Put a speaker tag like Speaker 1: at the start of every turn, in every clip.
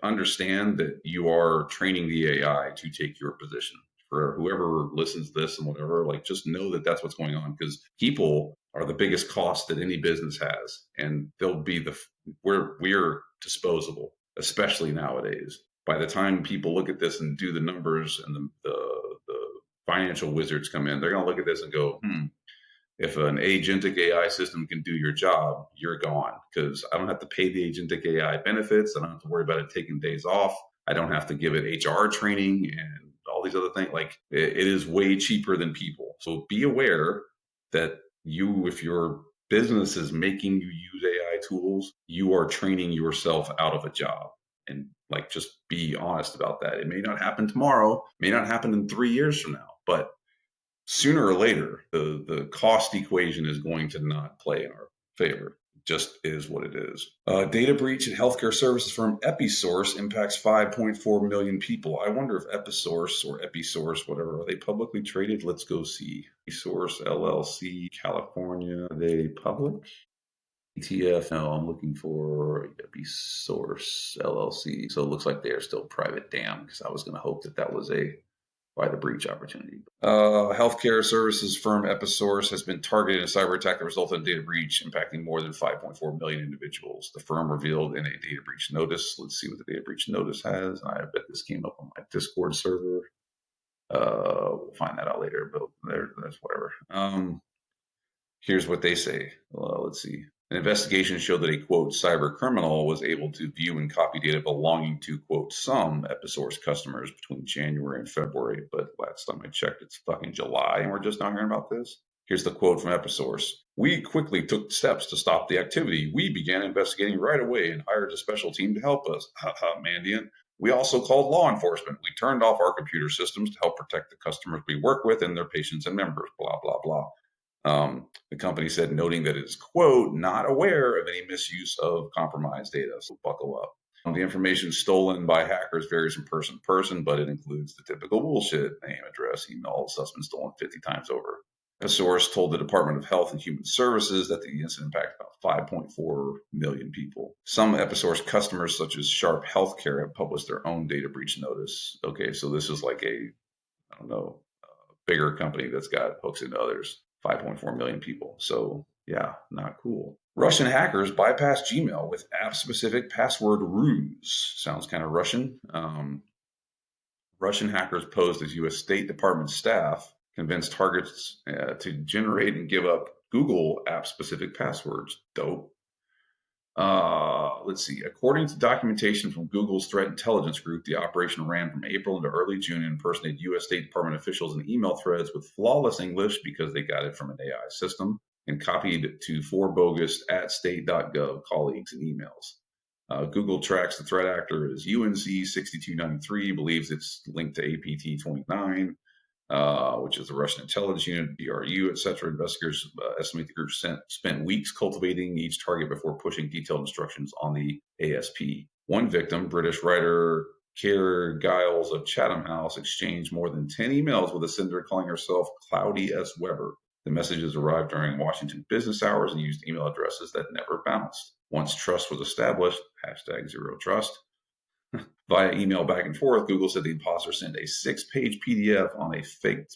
Speaker 1: understand that you are training the AI to take your position. For whoever listens to this and whatever, like just know that that's what's going on, because people are the biggest cost that any business has, and they'll be we're disposable, especially nowadays. By the time people look at this and do the numbers and the financial wizards come in, they're going to look at this and go, if an agentic AI system can do your job, you're gone, because I don't have to pay the agentic AI benefits. I don't have to worry about it taking days off. I don't have to give it HR training and all these other things. Like it is way cheaper than people. So be aware that if your business is making you use AI tools, you are training yourself out of a job. And like, just be honest about that. It may not happen tomorrow, may not happen in 3 years from now, but sooner or later, the cost equation is going to not play in our favor. It just is what it is. Data breach at healthcare services firm EpiSource impacts 5.4 million people. I wonder if EpiSource or EpiSource, whatever, are they publicly traded? Let's go see. EpiSource LLC, California. Are they public? ETF. No, I'm looking for EpiSource LLC. So it looks like they are still private. Damn, because I was going to hope that was by the breach opportunity. Healthcare services firm EpiSource has been targeted in a cyber attack that resulted in a data breach impacting more than 5.4 million individuals. The firm revealed in a data breach notice. Let's see what the data breach notice has. I bet this came up on my Discord server. We'll find that out later, but that's whatever. Here's what they say. Let's see. An investigation showed that a, quote, cyber criminal was able to view and copy data belonging to, quote, some EpiSource customers between January and February. But last time I checked, it's fucking July, and we're just not hearing about this. Here's the quote from EpiSource. We quickly took steps to stop the activity. We began investigating right away and hired a special team to help us. Haha, Mandiant. We also called law enforcement. We turned off our computer systems to help protect the customers we work with and their patients and members, blah, blah, blah. The company said, noting that it is, quote, not aware of any misuse of compromised data. So buckle up. The information stolen by hackers varies from person to person, but it includes the typical bullshit: name, address, email, all stuff's been stolen 50 times over. A source told the Department of Health and Human Services that the incident impacted about 5.4 million people. Some EpiSource customers, such as Sharp Healthcare, have published their own data breach notice. Okay, so this is like bigger company that's got hooks into others. 5.4 million people. So yeah, not cool. Russian hackers bypass Gmail with app-specific password ruse. Sounds kind of Russian. Russian hackers posed as U.S. State Department staff convinced targets to generate and give up Google app-specific passwords. Dope. Let's see. According to documentation from Google's threat intelligence group, the operation ran from April into early June and impersonated U.S. State Department officials in email threads with flawless English because they got it from an AI system, and copied to 4 bogus @state.gov colleagues in emails. Google tracks the threat actor as UNC 6293, believes it's linked to APT 29. Which is the Russian intelligence unit, BRU, etc. Investigators estimate the group spent weeks cultivating each target before pushing detailed instructions on the ASP. One victim, British writer Keir Giles of Chatham House, exchanged more than 10 emails with a sender calling herself Cloudy S. Weber. The messages arrived during Washington business hours and used email addresses that never bounced. Once trust was established, #0trust, via email back and forth, Google said the imposter sent a 6-page PDF on a fake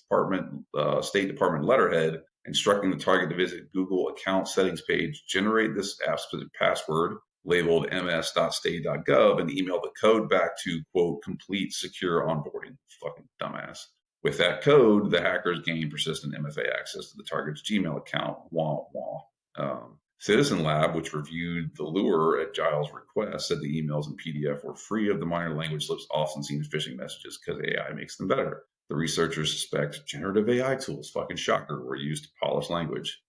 Speaker 1: State Department letterhead, instructing the target to visit Google account settings page, generate this app-specific password labeled ms.state.gov, and email the code back to, quote, complete secure onboarding. Fucking dumbass. With that code, the hackers gained persistent MFA access to the target's Gmail account. Wah, wah. Citizen Lab, which reviewed the lure at Giles' request, said the emails and PDF were free of the minor language slips often seen as phishing messages because AI makes them better. The researchers suspect generative AI tools, fucking shocker, were used to polish language.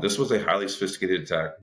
Speaker 1: This was a highly sophisticated attack